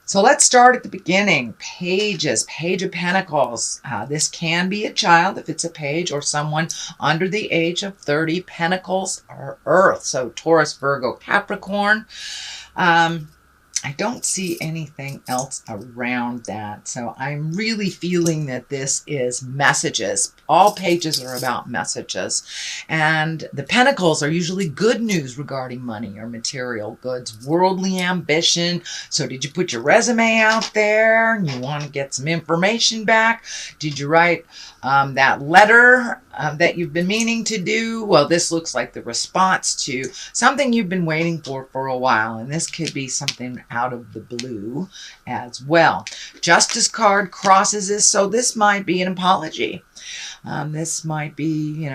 So let's start at the beginning. Pages, Page of Pentacles. This can be a child if it's a page, or someone under the age of 30. Pentacles are Earth, so Taurus, Virgo, Capricorn. I don't see anything else around that. So I'm really feeling that this is messages. All pages are about messages. And the pentacles are usually good news regarding money or material goods, worldly ambition. So did you put your resume out there and you want to get some information back? Did you write that letter that you've been meaning to do? Well, this looks like the response to something you've been waiting for a while. And this could be something out of the blue as well. Justice card crosses this, so this might be an apology. This might be,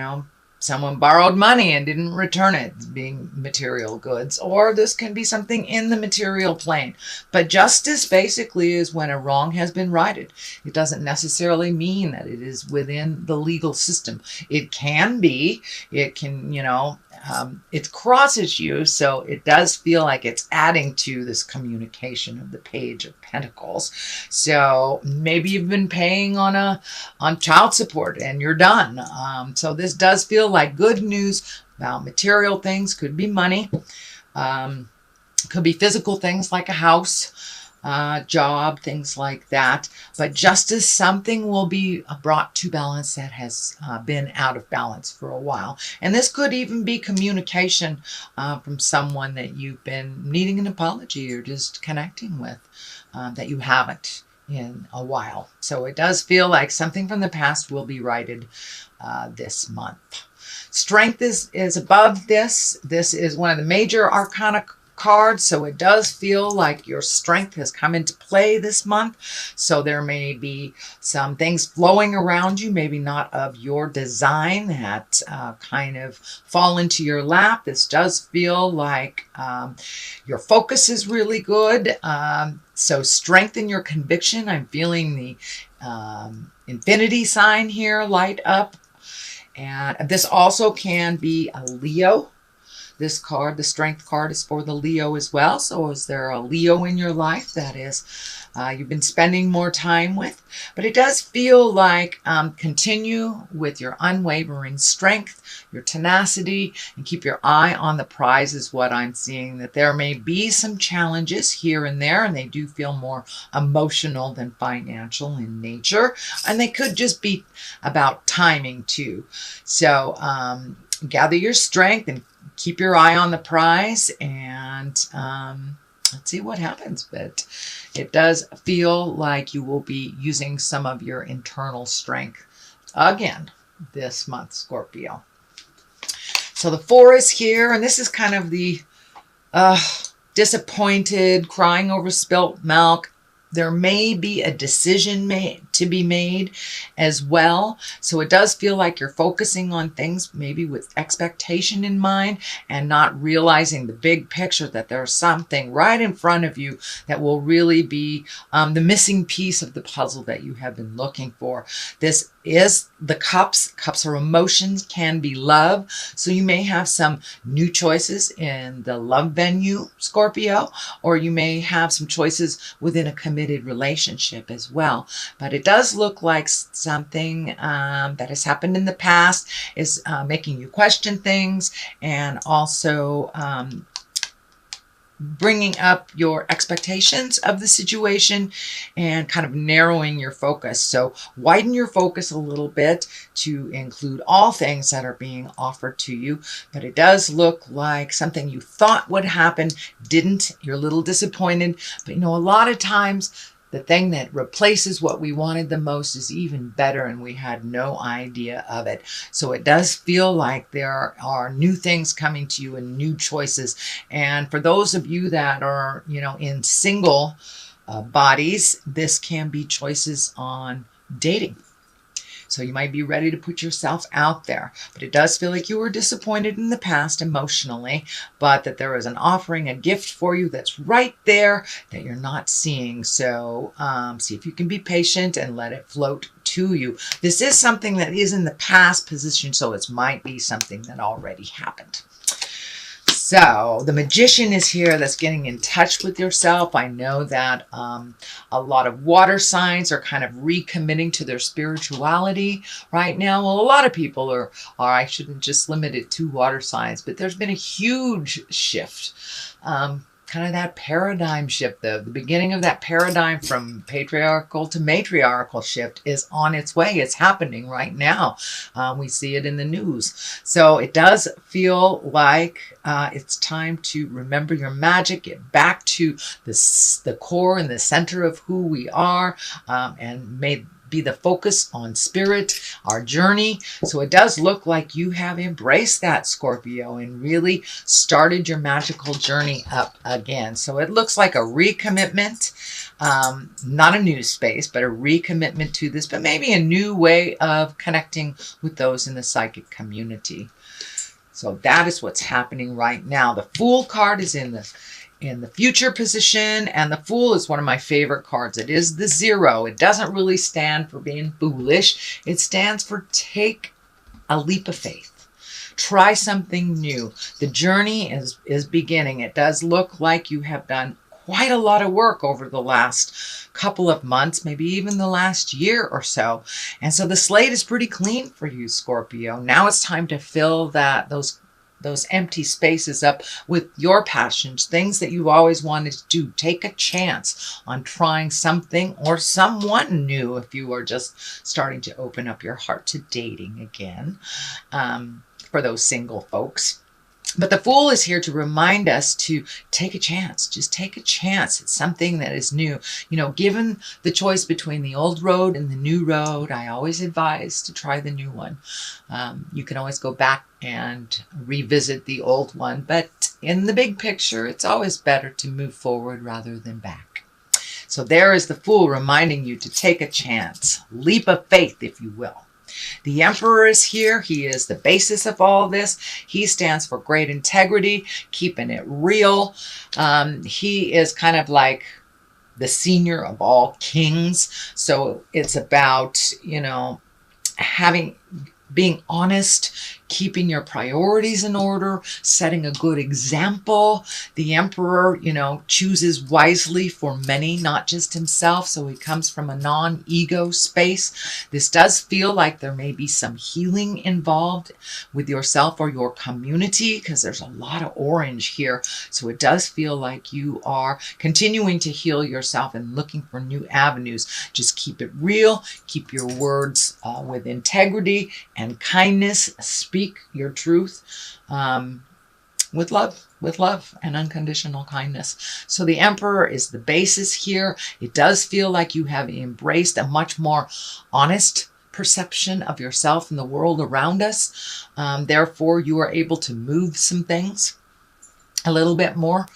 someone borrowed money and didn't return it, being material goods, or this can be something in the material plane. But justice basically is when a wrong has been righted. It doesn't necessarily mean that it is within the legal system. It can be, it can, it crosses you, so it does feel like it's adding to this communication of the Page of Pentacles. So maybe you've been paying on child support and you're done. So this does feel like good news about material things. Could be money, could be physical things like a house, job, things like that. But justice, something will be brought to balance that has been out of balance for a while. And this could even be communication from someone that you've been needing an apology or just connecting with that you haven't in a while. So it does feel like something from the past will be righted this month. Strength is above this. This is one of the major arcana cards, so it does feel like your strength has come into play this month. So there may be some things flowing around you, maybe not of your design, that kind of fall into your lap. This does feel like your focus is really good. So strengthen your conviction. I'm feeling the infinity sign here light up. And this also can be a Leo. This card, the strength card, is for the Leo as well. So is there a Leo in your life that is you've been spending more time with? But it does feel like continue with your unwavering strength, your tenacity, and keep your eye on the prize is what I'm seeing. That there may be some challenges here and there, and they do feel more emotional than financial in nature. And they could just be about timing too. So gather your strength and keep your eye on the prize, and let's see what happens. But it does feel like you will be using some of your internal strength again this month, Scorpio. So the 4 is here, and this is kind of the disappointed, crying over spilt milk. There may be a decision to be made as well. So it does feel like you're focusing on things maybe with expectation in mind and not realizing the big picture, that there's something right in front of you that will really be the missing piece of the puzzle that you have been looking for. This is the cups. Cups are emotions, can be love. So you may have some new choices in the love venue, Scorpio, or you may have some choices within a committed relationship as well. But it does look like something that has happened in the past is making you question things, and also bringing up your expectations of the situation and kind of narrowing your focus. So widen your focus a little bit to include all things that are being offered to you. But it does look like something you thought would happen didn't. You're a little disappointed. But a lot of times the thing that replaces what we wanted the most is even better, and we had no idea of it. So it does feel like there are new things coming to you and new choices. And for those of you that are, in single bodies, this can be choices on dating. So you might be ready to put yourself out there. But it does feel like you were disappointed in the past emotionally, but that there is an offering, a gift for you that's right there that you're not seeing. So see if you can be patient and let it float to you. This is something that is in the past position, so it might be something that already happened. So the magician is here that's getting in touch with yourself. I know that a lot of water signs are kind of recommitting to their spirituality right now. Well, a lot of people are I shouldn't just limit it to water signs, but there's been a huge shift. Kind of that paradigm shift, the beginning of that paradigm from patriarchal to matriarchal shift is on its way. It's happening right now. We see it in the news. So it does feel like it's time to remember your magic, get back to the core and the center of who we are, and may be the focus on spirit, our journey. So it does look like you have embraced that, Scorpio, and really started your magical journey up again. So it looks like a recommitment, not a new space, but a recommitment to this, but maybe a new way of connecting with those in the psychic community. So that is what's happening right now. The Fool card is in the future position, and the Fool is one of my favorite cards. It is the 0. It doesn't really stand for being foolish. It stands for take a leap of faith. Try something new. The journey is beginning. It does look like you have done quite a lot of work over the last couple of months, maybe even the last year or so. And so the slate is pretty clean for you, Scorpio. Now it's time to fill those empty spaces up with your passions, things that you've always wanted to do. Take a chance on trying something or someone new if you are just starting to open up your heart to dating again, for those single folks. But the Fool is here to remind us to take a chance. Just take a chance. It's something that is new. You know, given the choice between the old road and the new road, I always advise to try the new one. You can always go back and revisit the old one. But in the big picture, it's always better to move forward rather than back. So there is the Fool reminding you to take a chance. Leap of faith, if you will. The Emperor is here. He is the basis of all this. He stands for great integrity, keeping it real. He is kind of like the senior of all kings. So it's about, you know, being honest, keeping your priorities in order, setting a good example. The Emperor, you know, chooses wisely for many, not just himself. So he comes from a non-ego space. This does feel like there may be some healing involved with yourself or your community, because there's a lot of orange here. So it does feel like you are continuing to heal yourself and looking for new avenues. Just keep it real. Keep your words with integrity and kindness. Speak your truth with love and unconditional kindness. So the Emperor is the basis here. It does feel like you have embraced a much more honest perception of yourself and the world around us. Therefore, you are able to move some things a little bit more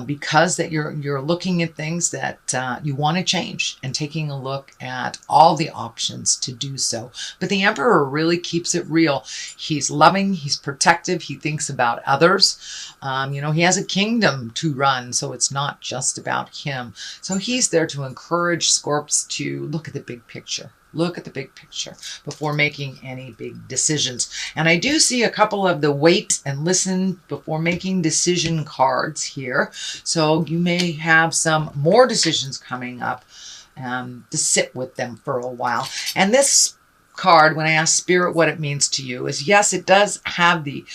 because that you're looking at things that you want to change and taking a look at all the options to do so. But the Emperor really keeps it real. He's loving, he's protective, he thinks about others. You know, he has a kingdom to run, so it's not just about him. So he's there to encourage Scorps to look at the big picture. Look at the big picture before making any big decisions. And I do see a couple of the wait and listen before making decision cards here. So you may have some more decisions coming up to sit with them for a while. And this card, when I ask Spirit what it means to you, is yes, it does have the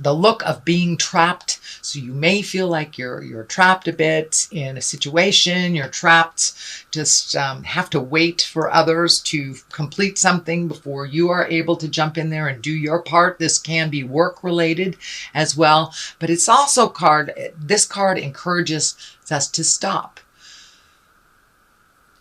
look of being trapped. So you may feel like you're trapped a bit in a situation. You're trapped, just have to wait for others to complete something before you are able to jump in there and do your part. This can be work related as well, but it's also this card encourages us to stop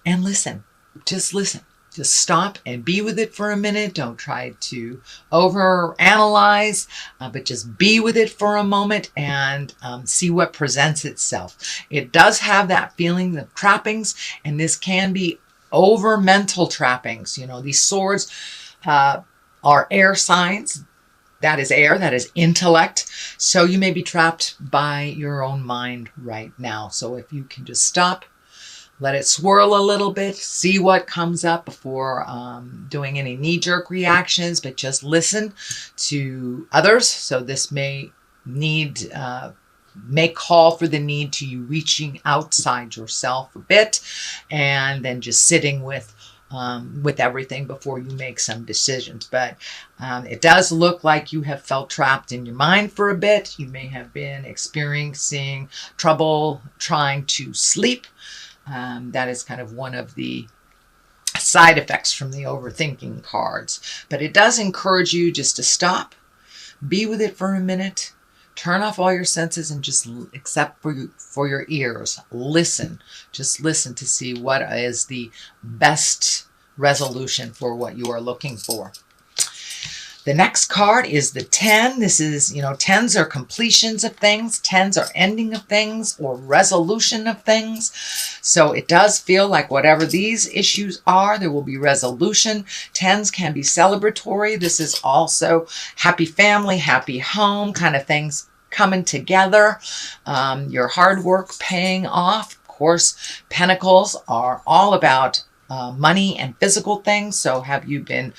and listen. Just listen. Just stop and be with it for a minute. Don't try to overanalyze, but just be with it for a moment and see what presents itself. It does have that feeling of trappings, and this can be over mental trappings. You know, these swords are air signs. That is air, that is intellect. So you may be trapped by your own mind right now. So if you can just stop, Let it swirl a little bit, see what comes up before doing any knee-jerk reactions, but just listen to others. So this may call for the need to you reaching outside yourself a bit, and then just sitting with everything before you make some decisions. But it does look like you have felt trapped in your mind for a bit. You may have been experiencing trouble trying to sleep. That is kind of one of the side effects from the overthinking cards. But it does encourage you just to stop, be with it for a minute, turn off all your senses, and just except for your ears, listen. Just listen to see what is the best resolution for what you are looking for. The next card is the 10. This is, 10s are completions of things. 10s are ending of things or resolution of things. So it does feel like whatever these issues are, there will be resolution. 10s can be celebratory. This is also happy family, happy home kind of things coming together. Your hard work paying off. Of course, Pentacles are all about money and physical things. So have you been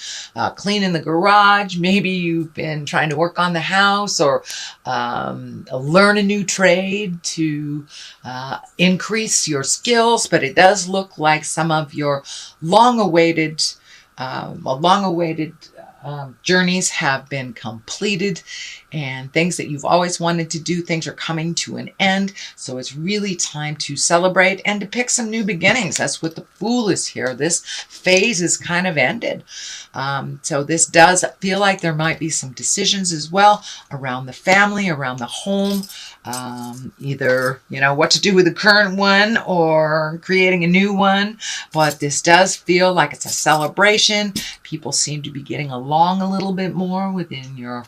cleaning the garage? Maybe you've been trying to work on the house, or learn a new trade to increase your skills. But it does look like some of your long-awaited journeys have been completed, and things that you've always wanted to do, things are coming to an end. So it's really time to celebrate and to pick some new beginnings. That's what the Fool is here. This phase is kind of ended. So this does feel like there might be some decisions as well around the family, around the home, either, what to do with the current one or creating a new one. But this does feel like it's a celebration. People seem to be getting along a little bit more within your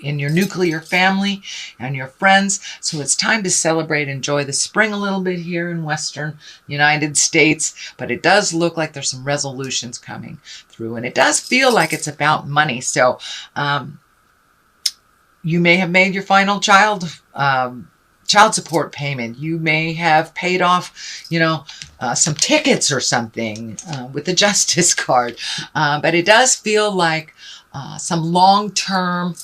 nuclear family and your friends. So it's time to celebrate, enjoy the spring a little bit here in Western United States. But it does look like there's some resolutions coming through, and it does feel like it's about money. So you may have made your final child support payment. You may have paid off, some tickets or something with the Justice card. But it does feel like some long-term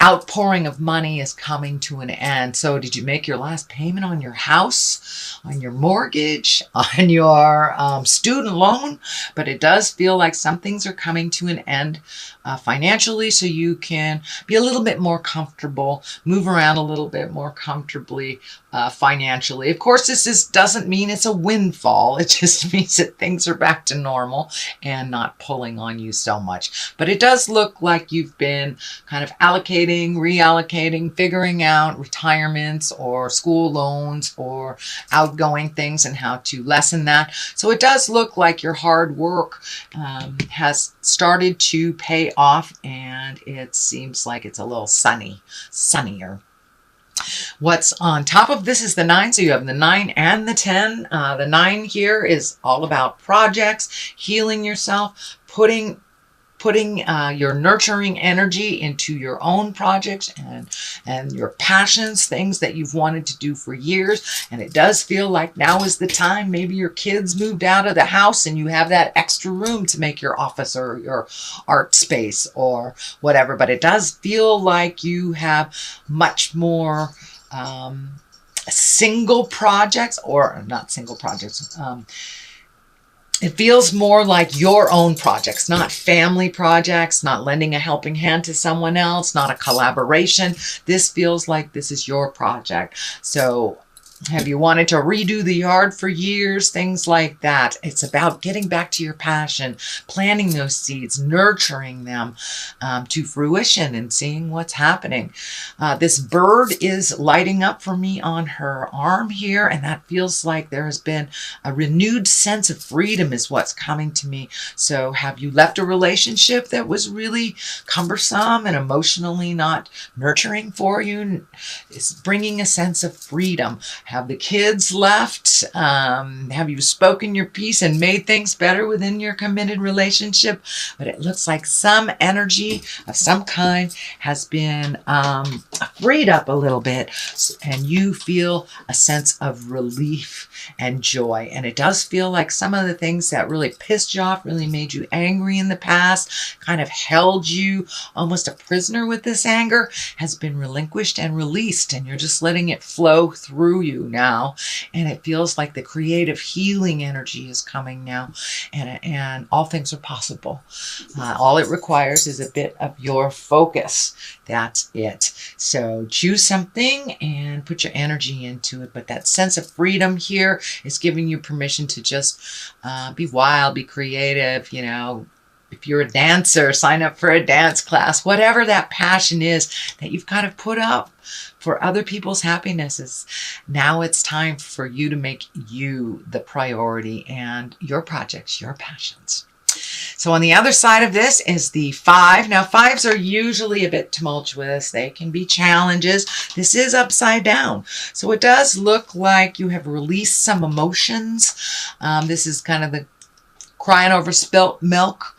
outpouring of money is coming to an end. So did you make your last payment on your house, on your mortgage, on your student loan? But it does feel like some things are coming to an end financially, so you can be a little bit more comfortable, move around a little bit more comfortably financially. Of course, this doesn't mean it's a windfall. It just means that things are back to normal and not pulling on you so much. But it does look like you've been kind of allocating, reallocating, figuring out retirements or school loans or outgoing things and how to lessen that. So it does look like your hard work has started to pay off, and it seems like it's a little sunnier. What's on top of this is the 9. So you have the 9 and the 10. The 9 here is all about projects, healing yourself, putting your nurturing energy into your own projects and your passions, things that you've wanted to do for years. And it does feel like now is the time. Maybe your kids moved out of the house and you have that extra room to make your office or your art space or whatever. But it does feel like you have much more single projects, or not single projects. It feels more like your own projects, not family projects, not lending a helping hand to someone else, not a collaboration. This feels like this is your project. So have you wanted to redo the yard for years? Things like that. It's about getting back to your passion, planting those seeds, nurturing them to fruition and seeing what's happening. This bird is lighting up for me on her arm here, and that feels like there has been a renewed sense of freedom is what's coming to me. So have you left a relationship that was really cumbersome and emotionally not nurturing for you? It's bringing a sense of freedom. Have the kids left? Have you spoken your piece and made things better within your committed relationship? But it looks like some energy of some kind has been freed up a little bit, and you feel a sense of relief and joy. And it does feel like some of the things that really pissed you off, really made you angry in the past, kind of held you almost a prisoner with this anger, has been relinquished and released, and you're just letting it flow through you now. And it feels like the creative healing energy is coming now, and all things are possible. All it requires is a bit of your focus. That's it. So choose something and put your energy into it. But that sense of freedom here is giving you permission to just be wild, be creative. You know, if you're a dancer, sign up for a dance class. Whatever that passion is that you've kind of put up for other people's happinesses, now it's time for you to make you the priority and your projects, your passions. So on the other side of this is the 5. Now 5s are usually a bit tumultuous. They can be challenges. This is upside down. So it does look like you have released some emotions. This is kind of the crying over spilt milk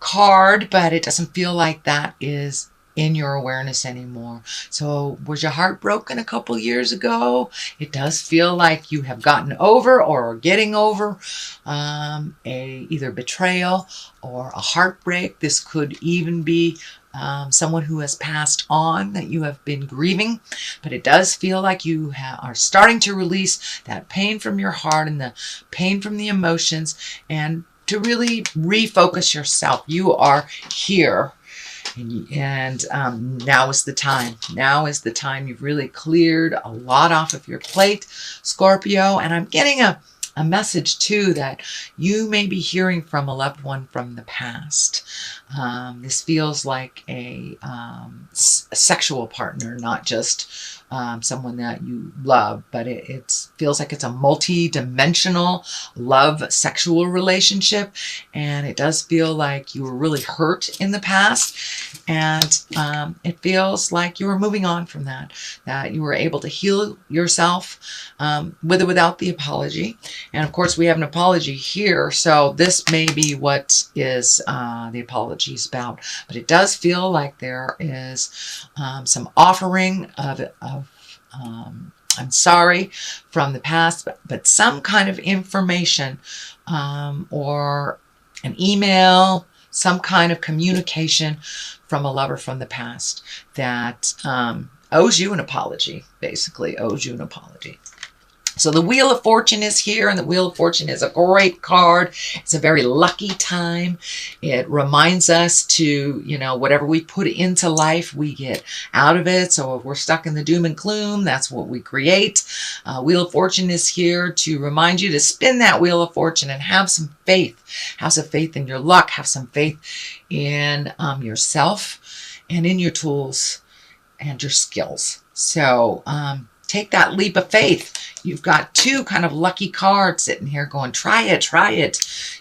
card, but it doesn't feel like that is in your awareness anymore. So was your heart broken a couple years ago? It does feel like you have gotten over or are getting over either betrayal or a heartbreak. This could even be someone who has passed on that you have been grieving, but it does feel like you are starting to release that pain from your heart and the pain from the emotions, and to really refocus yourself. You are here. And now is the time. Now is the time. You've really cleared a lot off of your plate, Scorpio. And I'm getting a message too that you may be hearing from a loved one from the past. This feels like a sexual partner, not just someone that you love, but it feels like it's a multi-dimensional love sexual relationship. And it does feel like you were really hurt in the past, and it feels like you were moving on from that you were able to heal yourself with or without the apology. And of course we have an apology here, so this may be what is the apology is about. But it does feel like there is some offering of I'm sorry from the past, but some kind of information or an email, some kind of communication from a lover from the past that owes you an apology, basically owes you an apology. So the Wheel of Fortune is here, and the Wheel of Fortune is a great card. It's a very lucky time. It reminds us to, whatever we put into life, we get out of it. So if we're stuck in the doom and gloom, that's what we create. Wheel of Fortune is here to remind you to spin that Wheel of Fortune and have some faith. Have some faith in your luck. Have some faith in yourself and in your tools and your skills. So take that leap of faith. You've got 2 kind of lucky cards sitting here going, try it.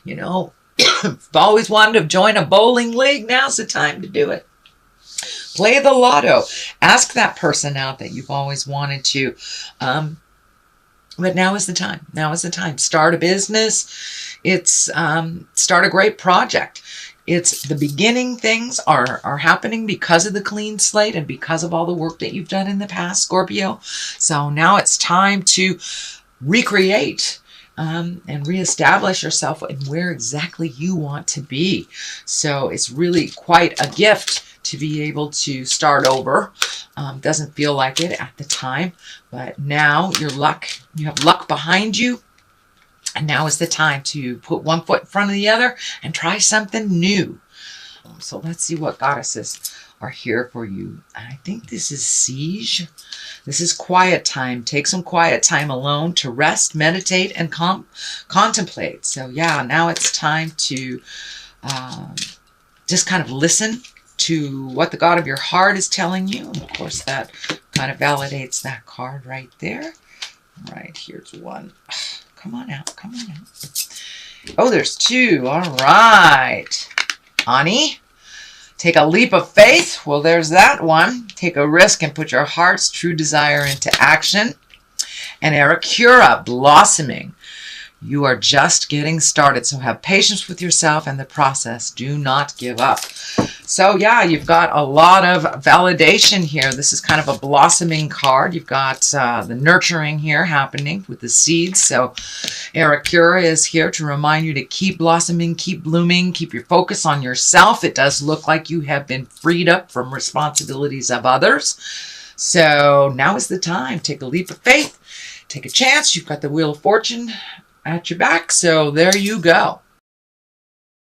I've always wanted to join a bowling league. Now's the time to do it. Play the lotto. Ask that person out that you've always wanted to. But now is the time. Now is the time. Start a business. Start a great project. It's the beginning. Things are happening because of the clean slate and because of all the work that you've done in the past, Scorpio. So now it's time to recreate and reestablish yourself in where exactly you want to be. So it's really quite a gift to be able to start over. Doesn't feel like it at the time, but now you have luck behind you. And now is the time to put one foot in front of the other and try something new. So let's see what goddesses are here for you. I think this is Siege. This is quiet time. Take some quiet time alone to rest, meditate, and contemplate. So yeah, now it's time to just kind of listen to what the God of your heart is telling you. And of course, that kind of validates that card right there. All right, here's one. Come on out. Oh, there's 2. All right. Ani, take a leap of faith. Well, there's that one. Take a risk and put your heart's true desire into action. And Aracura, blossoming. You are just getting started, so have patience with yourself and the process. Do not give up. So yeah, you've got a lot of validation here. This is kind of a blossoming card. You've got the nurturing here happening with the seeds. So Aracura is here to remind you to keep blossoming, keep blooming, keep your focus on yourself. It does look like you have been freed up from responsibilities of others. So now is the time. Take a leap of faith. Take a chance. You've got the Wheel of Fortune at your back. So there you go.